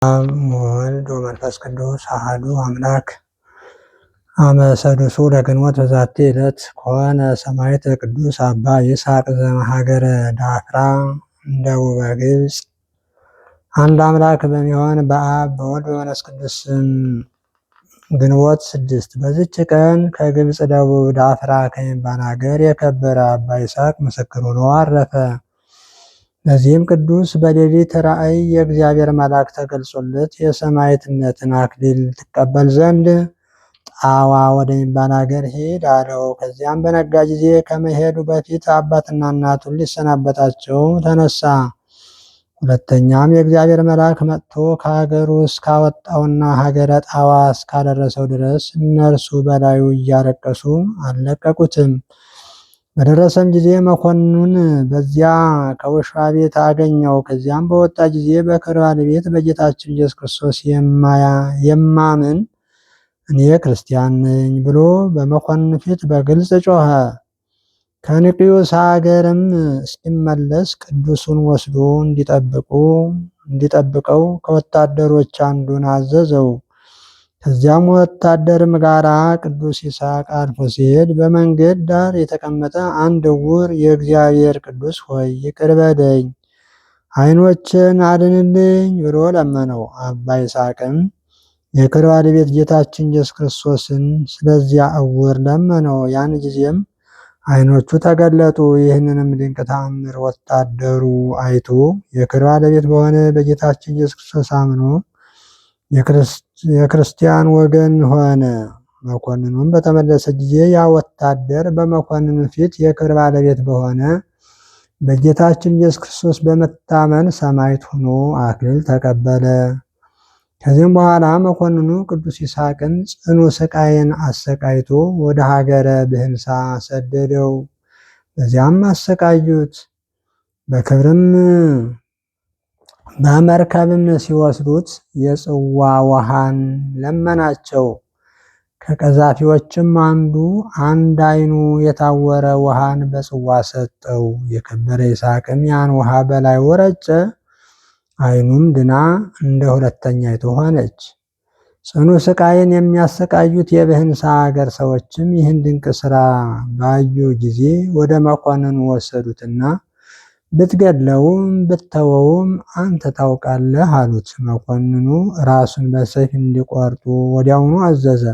አብ ወወልድ ወመንፈስ ቅዱስ አሐዱ አምላክ አመ ሰዱሱ ለግንቦት በዛቲ ዕለት ኮነ ሰማዕተ ቅዱስ አባ ይስሐቅ ዘእምሀገረ ዳፍራ እምደቡበ ግብፅ። አንድ አምላክ በሚሆን በአብ በወልድ በመንፈስ ቅዱስ ስም ግንቦት 6 በዚች ቀን ከግብፅ ደቡብ ዳፍራ ከሚባል ሀገር የከበረ አባ ይስሐቅ ምስክር ሆኖ አረፈ። ለዚህም ቅዱስ በሌሊት ራእይ የእግዚአብሔር መልአክ ተገልጾለት የሰማዕትነትን አክሊል ትቀበል ዘንድ ጣዋ ወደሚባል ሀገር ሂድ አለው። ከዚያም በነጋ ጊዜ ከመሄዱ በፊት አባትና እናቱን ሊሰናበታቸው ተነሳ። ሁለተኛም የእግዚአብሔር መልአክ መጥቶ ከሀገሩ እስካወጣውና ሀገረ ጣዋ እስካደረሰው ድረስ እነርሱ በላዩ እያለቀሱ አልለቀቁትም። በደረሰም ጊዜ መኮንኑን በዚያ ከውሻ ቤት አገኘው። ከዚያም በወጣ ጊዜ በክብር ባለቤት በጌታችን ኢየሱስ ክርስቶስ የማምን እኔ ክርስቲያን ነኝ ብሎ በመኮንኑ ፊት በግልጽ ጮኸ። ከንቅዩስ ሀገርም እስኪመለስ ቅዱሱን ወስዶ እንዲጠብቀው ከወታደሮች አንዱን አዘዘው። ከዚያም ወታደርም ጋራ ቅዱስ ይስሐቅ አልፎ ሲሄድ በመንገድ ዳር የተቀመጠ አንድ ዕውር የእግዚአብሔር ቅዱስ ሆይ ይቅር በለኝ፣ ዓይኖችን አድንልኝ ብሎ ለመነው። አባ ይስሐቅም የክብር ባለቤት ጌታችን ኢየሱስ ክርስቶስን ስለዚያ ዕውር ለመነው። ያን ጊዜም ዓይኖቹ ተገለጡ። ይህንንም ድንቅ ተአምር ወታደሩ አይቶ የክብር ባለቤት በሆነ በጌታችን ኢየሱስ ክርስቶስ አምኖ የክርስቲያን ወገን ሆነ። መኮንኑም በተመለሰ ጊዜ ያ ወታደር በመኮንኑ ፊት የክብር ባለቤት በሆነ በጌታችን ኢየሱስ ክርስቶስ በመታመን ሰማዕት ሆኖ አክሊል ተቀበለ። ከዚህም በኋላ መኮንኑ ቅዱስ ይስሐቅን ጽኑ ስቃይን አሰቃይቶ ወደ ሀገረ ብህንሳ ሰደደው። በዚያም አሰቃዩት። በክብርም በመርከብም ሲወስዱት የጽዋ ውሃን ለመናቸው። ከቀዛፊዎችም አንድ ዓይኑ የታወረ ውሃን በጽዋ ሰጠው። የከበረ ይስሐቅም ያን ውሃ በላዩ ረጨ። ዓይኑም ድና እንደ ሁለተኛይቱ ሆነች። ጽኑ ስቃይን የሚያሰቃዩት የብህንሳ ሀገር ሰዎችም ይህን ድንቅ ስራ ባዩ ጊዜ ወደ መኮንኑ ወሰዱትና ብትገድለውም ብትተወውም አንተ ታውቃለህ አሉት። መኮንኑ ራሱን በሰይፍ እንዲቆርጡ ወዲያውኑ አዘዘ።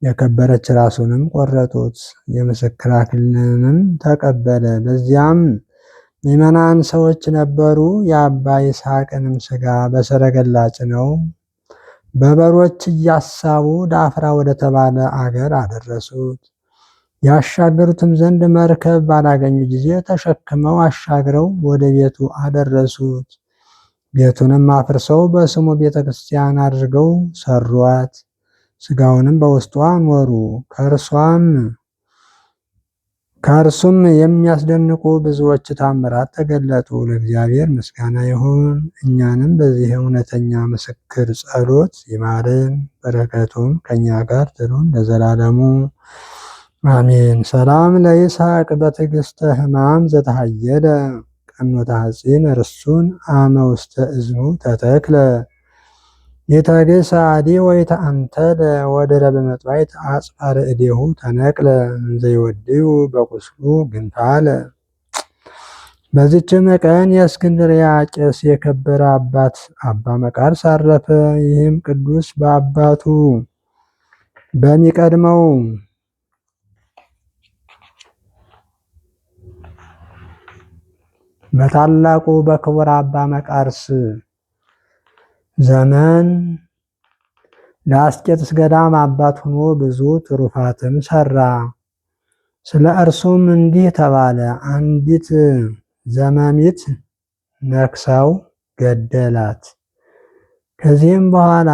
የከበረች ራሱንም ቆረጡት። የምስክር አክሊልንም ተቀበለ። በዚያም ምዕመናን ሰዎች ነበሩ። የአባ ይስሐቅንም ስጋ በሰረገላ ጭነው በበሮች እያሳቡ ዳፍራ ወደ ተባለ አገር አደረሱት። ያሻገሩትም ዘንድ መርከብ ባላገኙ ጊዜ ተሸክመው አሻግረው ወደ ቤቱ አደረሱት። ቤቱንም አፍርሰው በስሙ ቤተ ክርስቲያን አድርገው ሰሯት። ስጋውንም በውስጧ ኖሩ። ከእርሱም የሚያስደንቁ ብዙዎች ታምራት ተገለጡ። ለእግዚአብሔር ምስጋና ይሁን። እኛንም በዚህ እውነተኛ ምስክር ጸሎት ይማረን፣ በረከቱም ከእኛ ጋር ትኑር ለዘላለሙ አሜን። ሰላም ለይስሐቅ በትዕግስተ ሕማም ዘተሃየለ ቀኖተ ሐጺን እርሱን አመ ውስተ እዝኑ ተተክለ የተገሳ አዲ ወይተአንተለ ወደረ በመጥዋዕት አጽፋረ እዴሁ ተነቅለ እንዘይወድዩ በቁስሉ ግንታለ። በዚችም ቀን የእስክንድርያ ቄስ የከበረ አባት አባ መቃርስ አረፈ። ይህም ቅዱስ በአባቱ በሚቀድመው በታላቁ በክቡር አባ መቃርስ ዘመን ለአስቄጥስ ገዳም አባት ሆኖ ብዙ ትሩፋትን ሰራ። ስለ እርሱም እንዲህ ተባለ። አንዲት ዘመሚት ነክሰው ገደላት። ከዚህም በኋላ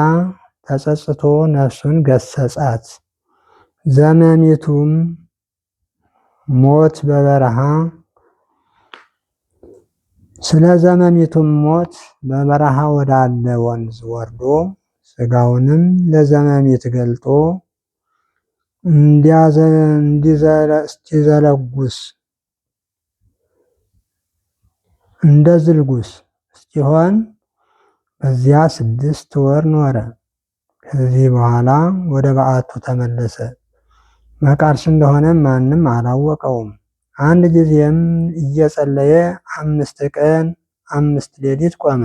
ተጸጽቶ ነፍሱን ገሰጻት። ዘመሚቱም ሞት በበረሃ ስለ ዘመሚቱም ሞት በበረሃ ወዳለ ወንዝ ወርዶ ስጋውንም ለዘመሚት ገልጦ እስኪዘለጉስ እንደ ዝልጉስ እስኪሆን በዚያ 6 ወር ኖረ። ከዚህ በኋላ ወደ በዓቱ ተመለሰ። መቃርስ እንደሆነ ማንም አላወቀውም። አንድ ጊዜም እየጸለየ 5 ቀን 5 ሌሊት ቆመ።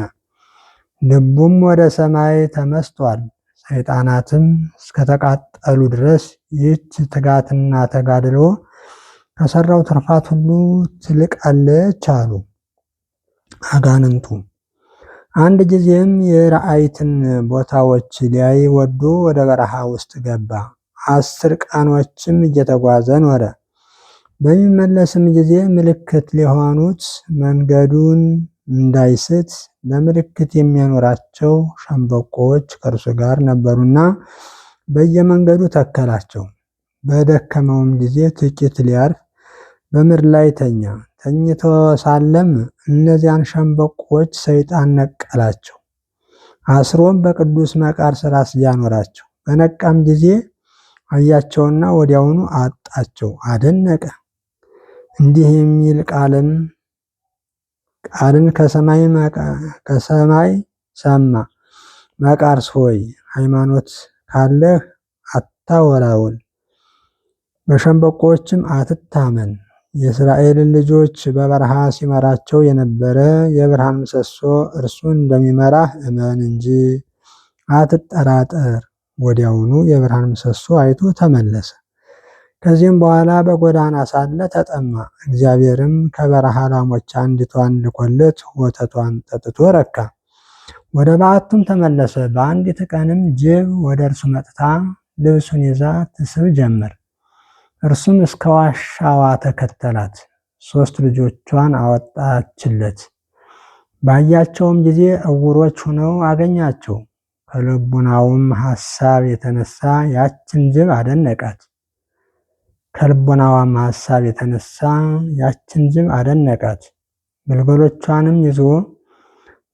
ልቡም ወደ ሰማይ ተመስጧል። ሰይጣናትም እስከተቃጠሉ ድረስ ይህች ትጋትና ተጋድሎ ከሰራው ትርፋት ሁሉ ትልቃለች አሉ አጋንንቱ። አንድ ጊዜም የራእይትን ቦታዎች ሊያይ ወዶ ወደ በረሃ ውስጥ ገባ። 10 ቀኖችም እየተጓዘ ኖረ። በሚመለስም ጊዜ ምልክት ሊሆኑት መንገዱን እንዳይስት ለምልክት የሚያኖራቸው ሸምበቆዎች ከእርሱ ጋር ነበሩና በየመንገዱ ተከላቸው። በደከመውም ጊዜ ጥቂት ሊያርፍ በምድር ላይ ተኛ። ተኝቶ ሳለም እነዚያን ሸምበቆዎች ሰይጣን ነቀላቸው። አስሮም በቅዱስ መቃርስ ራስ ያኖራቸው። በነቃም ጊዜ አያቸውና ወዲያውኑ አጣቸው፣ አደነቀ። እንዲህ የሚል ቃልን ከሰማይ ሰማ። መቃርስ ሆይ ሃይማኖት ካለህ አታወላውል፣ በሸምበቆዎችም አትታመን። የእስራኤልን ልጆች በበረሃ ሲመራቸው የነበረ የብርሃን ምሰሶ እርሱን እንደሚመራህ እመን እንጂ አትጠራጠር። ወዲያውኑ የብርሃን ምሰሶ አይቶ ተመለሰ። ከዚህም በኋላ በጎዳና ሳለ ተጠማ። እግዚአብሔርም ከበረሃ ላሞች አንዲቷን ልኮለት ወተቷን ጠጥቶ ረካ። ወደ በዓቱም ተመለሰ። በአንዲት ቀንም ጅብ ወደ እርሱ መጥታ ልብሱን ይዛ ትስብ ጀመር። እርሱም እስከ ዋሻዋ ተከተላት። 3 ልጆቿን አወጣችለት። ባያቸውም ጊዜ እውሮች ሆነው አገኛቸው። ከልቡናውም ሐሳብ የተነሳ ያችን ጅብ አደነቃት። ግልገሎቿንም ይዞ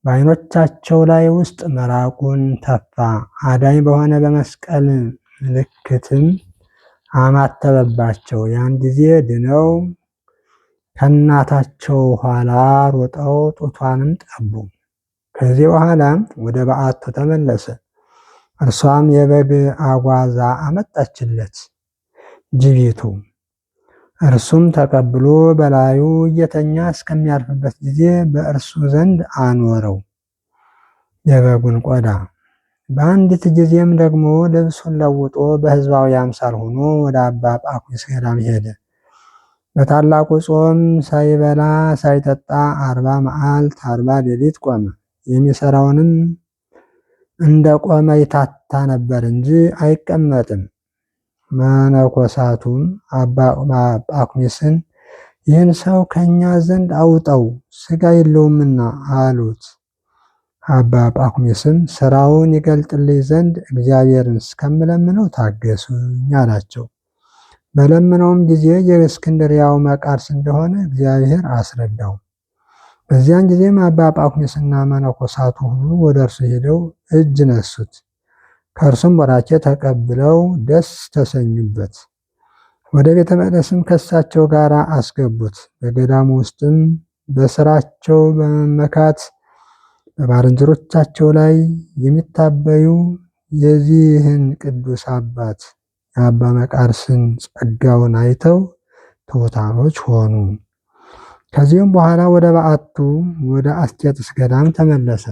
በዓይኖቻቸው ላይ ውስጥ ምራቁን ተፋ። አዳኝ በሆነ በመስቀል ምልክትም አማተበባቸው። ያን ጊዜ ድነው ከእናታቸው ኋላ ሮጠው ጡቷንም ጠቡ። ከዚህ በኋላም ወደ በዓቱ ተመለሰ። እርሷም የበግ አጓዛ አመጣችለት ጅቢቱ። እርሱም ተቀብሎ በላዩ እየተኛ እስከሚያርፍበት ጊዜ በእርሱ ዘንድ አኖረው የበጉን ቆዳ። በአንዲት ጊዜም ደግሞ ልብሱን ለውጦ በሕዝባዊ አምሳል ሆኖ ወደ አባ ጳኩሚስ ገዳም ሄደ። በታላቁ ጾም ሳይበላ ሳይጠጣ 40 መዓልት 40 ሌሊት ቆመ። የሚሰራውንም እንደ ቆመ ይታታ ነበር እንጂ አይቀመጥም። መነኮሳቱም አባ ጳኩሚስን ይህን ሰው ከእኛ ዘንድ አውጣው፣ ሥጋ የለውምና አሉት። አባ ጳኩሚስም ስራውን ይገልጥልኝ ዘንድ እግዚአብሔርን እስከምለምነው ታገሱኝ አላቸው። በለመነውም ጊዜ የእስክንድርያው መቃርስ እንደሆነ እግዚአብሔር አስረዳው። በዚያን ጊዜም አባ ጳኩሚስና መነኮሳቱ ሁሉ ወደ እርሱ ሄደው እጅ ነሱት። ከእርሱም ቡራኬ ተቀብለው ደስ ተሰኙበት። ወደ ቤተ መቅደስም ከእሳቸው ጋር አስገቡት። በገዳሙ ውስጥም በስራቸው በመመካት በባልንጀሮቻቸው ላይ የሚታበዩ የዚህን ቅዱስ አባት የአባ መቃርስን ጸጋውን አይተው ትሑታኖች ሆኑ። ከዚህም በኋላ ወደ በዓቱ ወደ አስቄጥስ ገዳም ተመለሰ።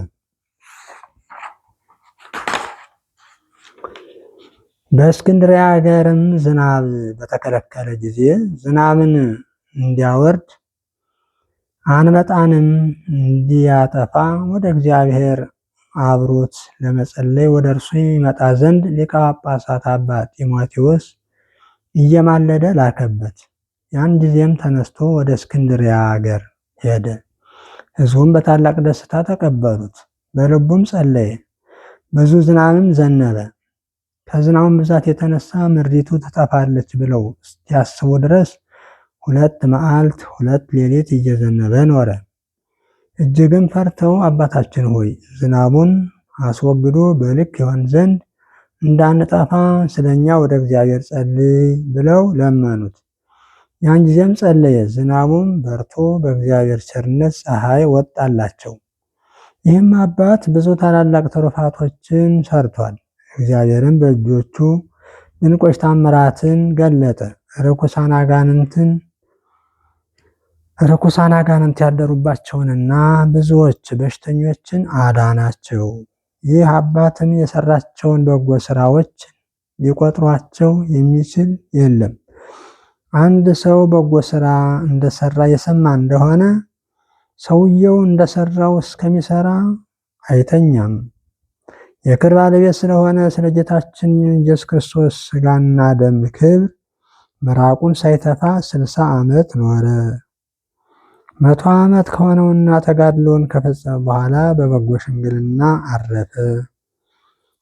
በእስክንድርያ ሀገርም ዝናብ በተከለከለ ጊዜ ዝናብን እንዲያወርድ አንበጣንም እንዲያጠፋ ወደ እግዚአብሔር አብሮት ለመጸለይ ወደ እርሱ ይመጣ ዘንድ ሊቀ ጳጳሳት አባ ጢሞቴዎስ እየማለደ ላከበት። ያን ጊዜም ተነስቶ ወደ እስክንድርያ ሀገር ሄደ። ሕዝቡም በታላቅ ደስታ ተቀበሉት። በልቡም ጸለየ። ብዙ ዝናብም ዘነበ። ከዝናቡም ብዛት የተነሳ ምድሪቱ ትጠፋለች ብለው እስኪያስቡ ድረስ 2 መዓልት 2 ሌሊት እየዘነበ ኖረ። እጅግም ፈርተው አባታችን ሆይ ዝናቡን አስወግዶ በልክ ይሆን ዘንድ እንዳንጠፋ ስለኛ ወደ እግዚአብሔር ጸልይ ብለው ለመኑት። ያን ጊዜም ጸለየ። ዝናቡም በርቶ በእግዚአብሔር ቸርነት ፀሐይ ወጣላቸው። ይህም አባት ብዙ ታላላቅ ትሩፋቶችን ሰርቷል። እግዚአብሔርም በእጆቹ ድንቆች ታምራትን ገለጠ። ርኩሳን አጋንንት ያደሩባቸውንና ብዙዎች በሽተኞችን አዳናቸው። ይህ አባትም የሰራቸውን በጎ ስራዎች ሊቆጥሯቸው የሚችል የለም። አንድ ሰው በጎ ስራ እንደሰራ የሰማ እንደሆነ ሰውየው እንደሰራው እስከሚሰራ አይተኛም። የክብር ባለቤት ስለሆነ ስለ ጌታችን ኢየሱስ ክርስቶስ ሥጋና ደም ክብር ምራቁን ሳይተፋ 60 ዓመት ኖረ። 100 ዓመት ከሆነውና ተጋድሎን ከፈጸመ በኋላ በበጎ ሽምግልና አረፈ።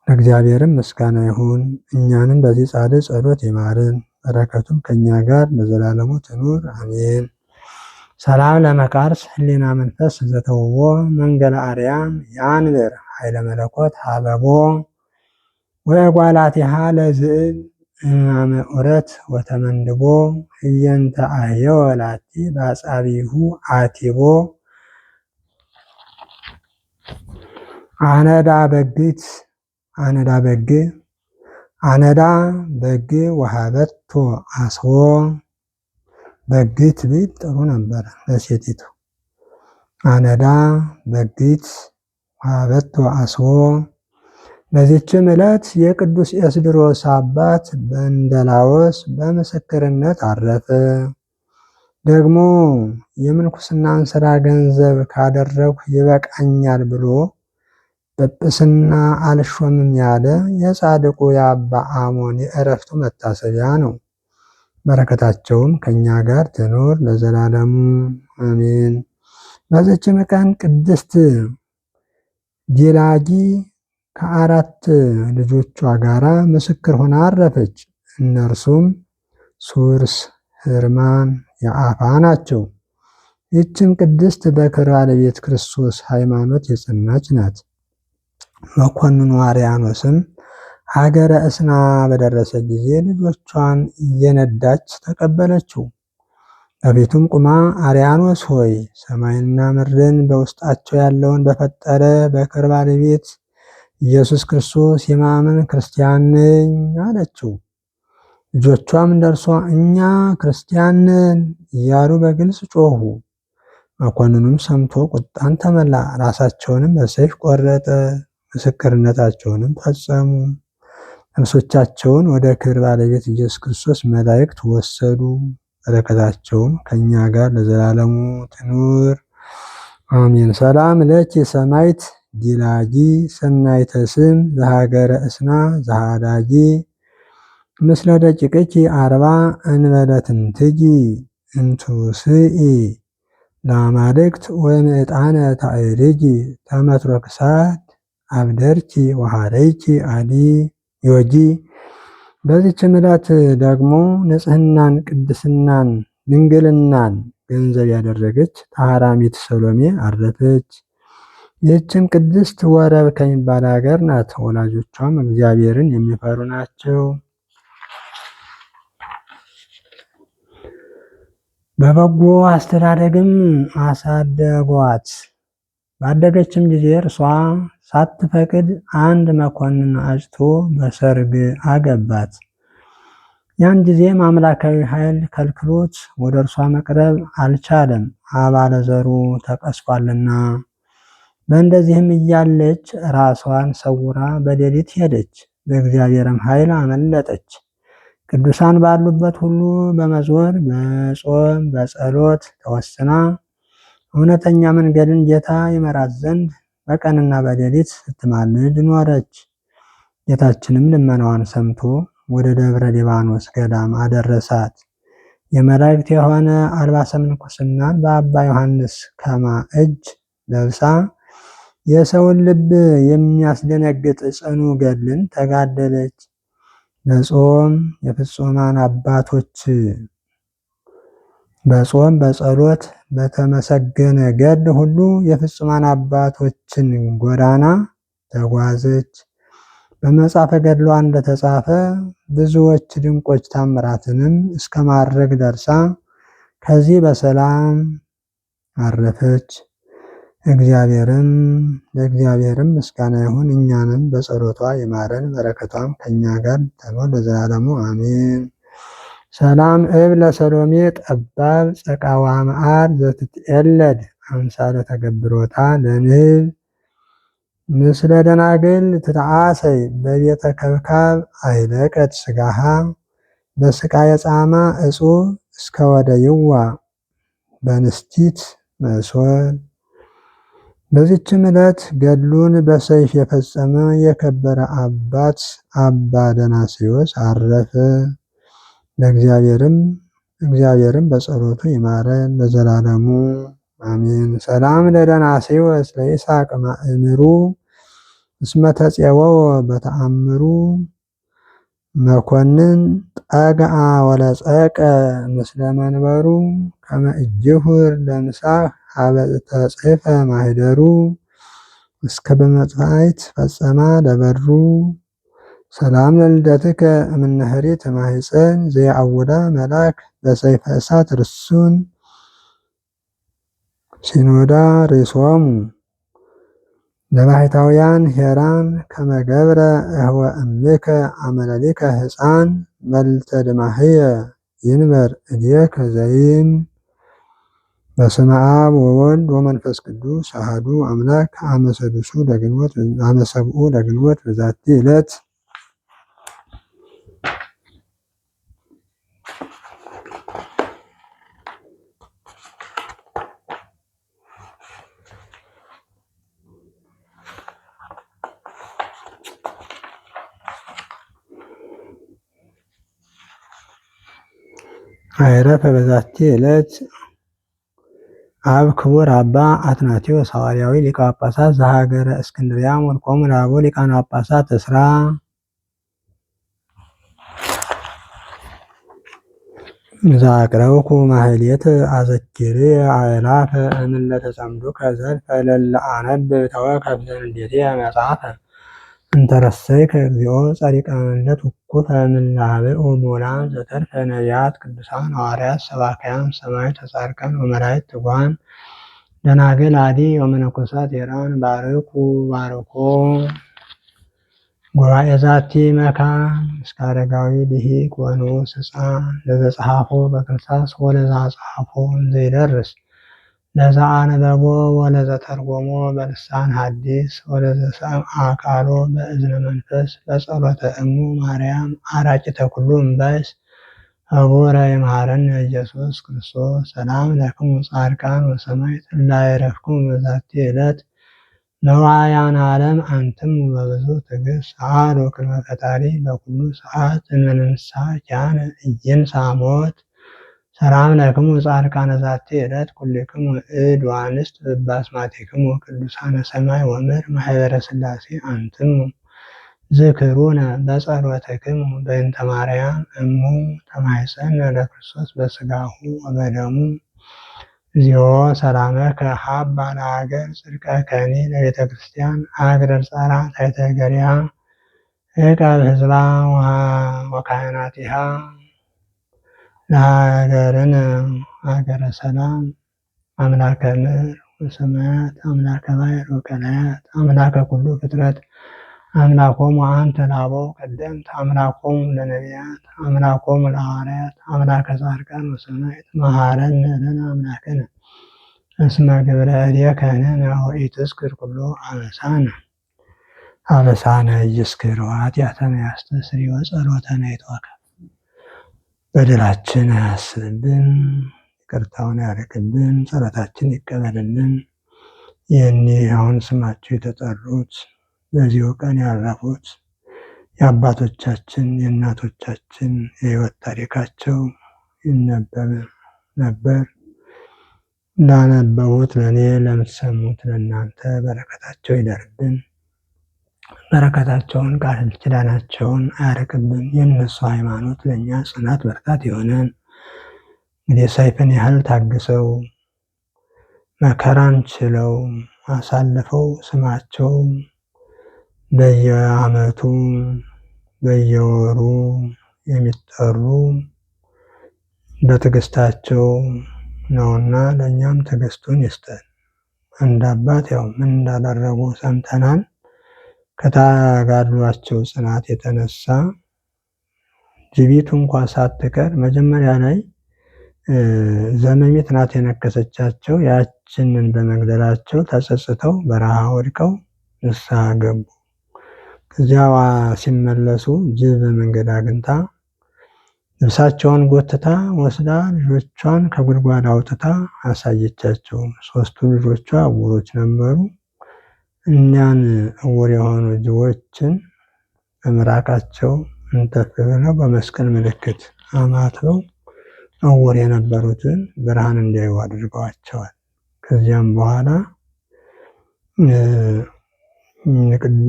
ለእግዚአብሔርም ምስጋና ይሁን። እኛንም በዚህ ጻድቅ ጸሎት ይማረን፣ በረከቱም ከእኛ ጋር ለዘላለሙ ትኑር አሜን። ሰላም ለመቃርስ ህሊና መንፈስ ዘተውቦ መንገለ አርያም ያንብር ኃይለ መለኮት ሀበቦ ወጓላቲሃ ለዝእል አመዑረት ወተመንድቦ ህየንተ አህየ ወላቲ በአጻቢሁ አቲቦ አነዳ በግ ወሀበቶ አስቦ በግት ቢል ጥሩ ነበር ለሴቲቱ። አነዳ በግት ወሀበቶ አስቦ። በዚችም ዕለት የቅዱስ ኤስድሮስ አባት በንደላዎስ በምስክርነት አረፈ። ደግሞ የምንኩስናን ስራ ገንዘብ ካደረግሁ ይበቃኛል ብሎ ጵጵስና አልሾምም ያለ የጻድቁ የአባ አሞን የዕረፍቱ መታሰቢያ ነው። በረከታቸውም ከእኛ ጋር ትኑር ለዘላለሙ አሜን። በዚችም ቀን ቅድስት ዲላጊ ከ4 ልጆቿ ጋራ ምስክር ሆና አረፈች። እነርሱም ሱርስ፣ ህርማን፣ የአፋ ናቸው። ይህችም ቅድስት በክብር ባለቤት ክርስቶስ ሃይማኖት የጸናች ናት። መኮንኑ አርያኖስም ሀገረ እስና በደረሰ ጊዜ ልጆቿን እየነዳች ተቀበለችው። በቤቱም ቁማ አርያኖስ ሆይ ሰማይንና ምድርን በውስጣቸው ያለውን በፈጠረ በክብር ባለቤት ኢየሱስ ክርስቶስ የማመን ክርስቲያን ነኝ አለችው። ልጆቿም እንደርሷ እኛ ክርስቲያን ነን እያሉ በግልጽ ጮኹ። መኮንኑም ሰምቶ ቁጣን ተመላ። ራሳቸውንም በሰይፍ ቆረጠ። ምስክርነታቸውንም ፈጸሙ። ነፍሶቻቸውን ወደ ክብር ባለቤት ኢየሱስ ክርስቶስ መላእክት ወሰዱ። በረከታቸውም ከእኛ ጋር ለዘላለሙ ትኑር አሜን። ሰላም ለኪ ሰማይት ዲላጊ ሰናይተ ስም ዘሀገረ እስና ዘሃዳጊ ምስለ ደቂቅኪ 40 እንበለ ትንትጊ እንቱስኢ ለአማልክት ወምዕጣነ ታዕርጊ ተመትሮ ክሳድ አብደርኪ ወሃረይኪ አዲ ዮጊ። በዚህች ዕለት ደግሞ ንጽህናን፣ ቅድስናን፣ ድንግልናን ገንዘብ ያደረገች ታህራሚት ሰሎሜ አረፈች። ይህችም ቅድስት ወረብ ከሚባል ሀገር ናት። ወላጆቿም እግዚአብሔርን የሚፈሩ ናቸው። በበጎ አስተዳደግም አሳደጓት። ባደገችም ጊዜ እርሷ ሳትፈቅድ አንድ መኮንን አጭቶ በሰርግ አገባት። ያን ጊዜም አምላካዊ ኃይል ከልክሎት ወደ እርሷ መቅረብ አልቻለም፣ አባለ ዘሩ ተቀስፏልና። በእንደዚህም እያለች ራሷን ሰውራ በሌሊት ሄደች፣ በእግዚአብሔርም ኃይል አመለጠች። ቅዱሳን ባሉበት ሁሉ በመዞር በጾም በጸሎት ተወስና እውነተኛ መንገድን ጌታ ይመራት ዘንድ በቀንና በሌሊት ስትማልድ ኖረች። ጌታችንም ልመናዋን ሰምቶ ወደ ደብረ ሊባኖስ ገዳም አደረሳት። የመላእክት የሆነ አልባሰ ምንኩስናን በአባ ዮሐንስ ከማ እጅ ለብሳ የሰውን ልብ የሚያስደነግጥ ጽኑ ገድልን ተጋደለች። በጾም የፍጹማን አባቶች በጾም በጸሎት በተመሰገነ ገድል ሁሉ የፍጹማን አባቶችን ጎዳና ተጓዘች። በመጽሐፈ ገድሏ እንደተጻፈ ብዙዎች ድንቆች ታምራትንም እስከ ማድረግ ደርሳ ከዚህ በሰላም አረፈች። ለእግዚአብሔርም ምስጋና ይሁን። እኛንም በጸሎቷ ይማረን፣ በረከቷም ከእኛ ጋር ትኑር ለዘላለሙ አሜን። ሰላም ለሰሎሜ ጠባብ ጸቃዋ መዓር ዘትትኤለድ አምሳለ ተገብሮታ ለንህብ ምስለ ደናግል ትትዓሰይ በቤተ ከብካብ አይለቀት ስጋሃ በስቃየ ጻማ እጹብ እስከ ወደይዋ በንስቲት መስወል። በዚችም ዕለት ገድሉን በሰይፍ የፈጸመ የከበረ አባት አባ ደናስዮስ አረፈ። እግዚአብሔርም በጸሎቱ ይማረን ለዘላለሙ አሜን። ሰላም ለደናስዮስ ለይስሐቅ ማእምሩ እስመ ተፄወወ በተአምሩ መኮንን ጠግአ ወለጸቀ ምስለ መንበሩ ከመ እጅሁር ለምሳህ ሀበ ተጽሕፈ ማኅደሩ እስከ በመጥፋዕት ፈጸማ ለበሩ። ሰላም ለልደትከ እምነህሪት ማኅፀን ዘየአውዳ መልአክ በሰይፈ እሳት ርሱን ሲኖዳ ርእሶሙ ለባሕታውያን ሄራን ከመገብረ እህወ እምከ አመለሊከ ሕፃን መልተ ድማህየ ይንበር እዴከ ዘይን። በስመ አብ ወወልድ ወመንፈስ ቅዱስ አሐዱ አምላክ አመ ሰብኡ ለግንቦት በዛቲ ዕለት አይረፈ በዛቲ ዕለት አብ ክቡር አባ አትናቴዎስ ሐዋርያዊ ሊቀ ጳጳሳት ዘሀገረ እስክንድርያ ወልቆሙ ለአበው ሊቃነ ጳጳሳት እስራ። ዘአቅረብኩ ማሕሌተ አዘኪርየ አእላፈ እምእለ ተጸምዱከ ዘልፈ ለእለ አነብብ ተወከፍ ዘንዴትየ መጽሐፈ እንተ ረሰይከ እግዚኦ ጸሪቀ መለት ውኩፈ እምእለ ቡላን ዘተርፈ ነቢያት ቅዱሳን ሐዋርያት ሰባክያን ሰማዕታት ጻድቃን ወመላእክት ትጉሃን ደናግል አዲ ወመነኮሳት ሄራን ባርኩ ጉባኤ ዛቲ መካን እስከ አረጋዊ ልሂቅ ወንዑስ ሕፃን ለዘጸሐፎ በክርታስ ወለዘ አጽሐፎ ዘይደርስ ለዘ አነበቦ ወለዘ ተርጎሞ በልሳን ሐዲስ ወለዘ ሰምዐ ቃሎ በእዝነ መንፈስ በጸሎተ እሙ ማርያም አራቂተ ኩሉ እምባይስ ህቡረ ይምሃረነ ኢየሱስ ክርስቶስ። ሰላም ለክሙ ጻድቃን ወሰማዕት እለ አዕረፍክሙ በዛቲ ዕለት ነዋያነ ዓለም አንትሙ በብዙ ትዕግሥት ሰአሉ ቅድመ ፈጣሪ በኩሉ ሰዓት እንበለ ንስሐ ኪያነ ኢይንሣ ሞት። ሰላም ለክሙ ጻድቃነ ዛቲ ዕለት ኩልክሙ እድ ወአንስት በአስማቲክሙ ቅዱሳነ ሰማይ ወምድር ማኅበረ ሥላሴ አንትሙ ዝክሩነ በጸሎትክሙ በእንተ ማርያም እሙ ተማኅፀነ ለክርስቶስ በሥጋሁ ወበደሙ። እግዚኦ ሰላመከ ሀባ ለሀገር ጽድቀከኒ ለቤተ ክርስቲያን አግረ ጸራ ታይተገሪያ ዕቀብ ህዝባ ወካህናቲሃ ለሀገርነ ሀገረ ሰላም አምላከ ምድር ወሰማያት አምላከ ባሕር ወቀላያት አምላከ ኩሉ ፍጥረት አምላኮሙ አንተ ለአበው ቀደምት አምላኮሙ ለነቢያት አምላኮሙ ለሐዋርያት አምላከ ጻድቃን ወሰማዕት መሐረነ ለነ አምላክነ እስመ ግብረ እዴከ ንሕነ ወኢትዝክር ኩሎ አበሳነ ኢይዝክር ኃጢአተነ ያስተስሪ ወጸሎተነ ይትወከፍ። በደላችን አያስብብን፣ ይቅርታውን ያርቅልን፣ ጸሎታችን ይቀበልልን። የእኒህ አሁን ስማቸው የተጠሩት በዚሁ ቀን ያረፉት የአባቶቻችን የእናቶቻችን የሕይወት ታሪካቸው ይነበብ ነበር። ላነበቡት ለእኔ ለምትሰሙት ለእናንተ በረከታቸው ይደርብን። በረከታቸውን ቃል ኪዳናቸውን አያርቅብን። የእነሱ ሃይማኖት ለእኛ ጽናት ብርታት የሆነን እንግዲህ ሰይፍን ያህል ታግሰው መከራን ችለው አሳልፈው ስማቸው በየዓመቱ በየወሩ የሚጠሩ በትዕግስታቸው ነውና ለእኛም ትዕግስቱን ይስጠን። አንድ አባት ያው ምን እንዳደረጉ ሰምተናል። ከተጋድሏቸው ጽናት የተነሳ ጅቢቱ እንኳ ሳትቀር መጀመሪያ ላይ ዘመሚት ናት የነከሰቻቸው። ያችንን በመግደላቸው ተጸጽተው በረሃ ወድቀው ንስሐ ገቡ። ከዚያዋ ሲመለሱ ጅብ በመንገድ አግኝታ ልብሳቸውን ጎትታ ወስዳ ልጆቿን ከጉድጓድ አውጥታ አሳየቻቸው። 3ቱ ልጆቿ ዕውሮች ነበሩ። እኛን ዕውር የሆኑ ጅቦችን በምራቃቸው እንተፍ ብለው በመስቀል ምልክት አማትበው ዕውር የነበሩትን ብርሃን እንዲያዩ አድርገዋቸዋል። ከዚያም በኋላ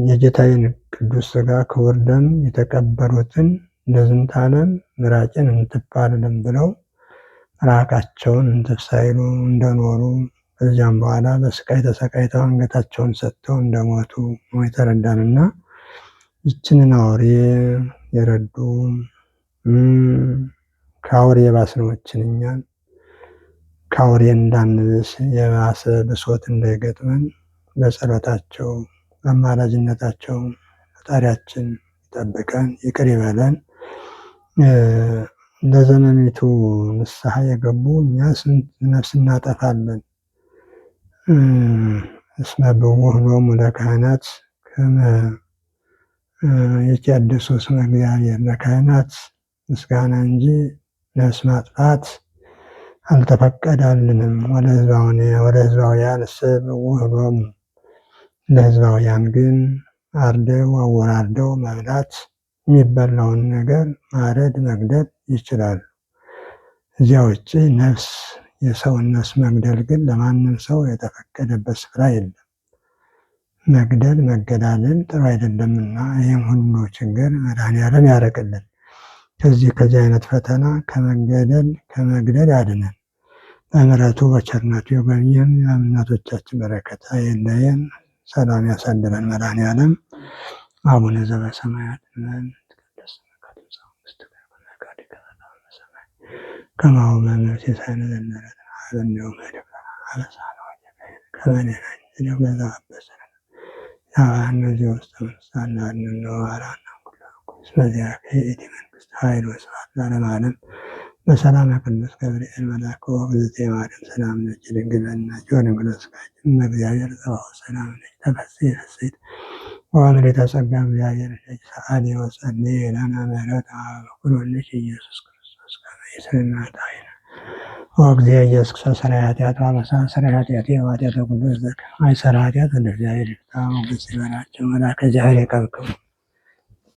የጌታዬን ቅዱስ ሥጋ ክቡር ደም የተቀበሉትን ለዝንተ ዓለም ምራቄን እንትፍ አልልም ብለው ምራቃቸውን እንትፍ ሳይሉ እንደኖሩ፣ ከዚያም በኋላ በስቃይ ተሰቃይተው አንገታቸውን ሰጥተው እንደሞቱ ነው የተረዳንና ይችንን አውሬ የረዱ ከአውሬ የባስነዎችን እኛን ከአውሬ እንዳንብስ የባሰ ብሶት እንዳይገጥመን በጸሎታቸው በአማላጅነታቸው ፈጣሪያችን ይጠብቀን፣ ይቅር ይበለን። ለዘመሚቱ ንስሐ የገቡ እኛ ስንት ነፍስ እናጠፋለን። እስመ ብውህ ሎሙ ለካህናት ከመ ይቀድሱ ስመ እግዚአብሔር። ለካህናት ምስጋና እንጂ ነፍስ ማጥፋት አልተፈቀደልንም። ወደ ሕዝባውያን ብውህ ሎሙ፣ ለሕዝባውያን ግን አርደው አወራርደው መብላት፣ የሚበላውን ነገር ማረድ መግደል ይችላሉ። እዚያ ውጭ ነፍስ የሰውን ነፍስ መግደል ግን ለማንም ሰው የተፈቀደበት ስፍራ የለም። መግደል መገዳደል ጥሩ አይደለምና ይህም ሁሉ ችግር መድኃኔዓለም ያርቅልን። ከዚህ አይነት ፈተና ከመግደል ያድነን። በምሕረቱ በቸርነቱ ይጎብኘን። የእናቶቻችን በረከት አይለየን። ሰላም ያሳድረን መድኃኔዓለም። አቡነ ዘበሰማያት ይትቀደስ ስምከ ትምጻእ መንግሥትከ ፈቃድከ በከመ በሰማይ ከማሁ በምድር ሲሳየነ ዘለለዕለትነ ሀበነ ዮም ወኅድግ ለነ አበሳነ ወጌጋየነ ከመ ንሕነኒ ንኅድግ ለዘአበሰ ለነ ያብአነ ዘውስተ መንሱት አድኅነነ ወባልዐነ ኩሉ እኩይ እስመ ዚአከ ይእቲ መንግሥት ኃይል ወስብሐት ለዓለመ ዓለም። በሰላም ቅዱስ ገብርኤል መልአክ ወእግዝእትየ ማርያም ሰላም ለኪ ድንግል በኅሊናኪ ወድንግል በሥጋኪ እም እግዚአብሔር ጸባኦት ሰላም ለኪ ተፈሥሒ ፍሥሕት ወምልዕተ ጸጋ እግዚአብሔር ሰአሊ ወጸልዪ ለነ ምሕረተ በኩሎልኪ ኢየሱስ ክርስቶስ ከመ ይስረይ ኃጣውኢነ ወእግዚእ ኢየሱስ ክርስቶስ ሠራየ ኃጢአት ወአበሳ ሠራየ ኃጢአቴ ወኃጢአተ ኩሉ ሕዝብ አይሠራ ኃጢአት እንደ እግዚአብሔር ይፍታ። ሞገስ ይበላቸው መልአከ እግዚአብሔር ይቀብክሙ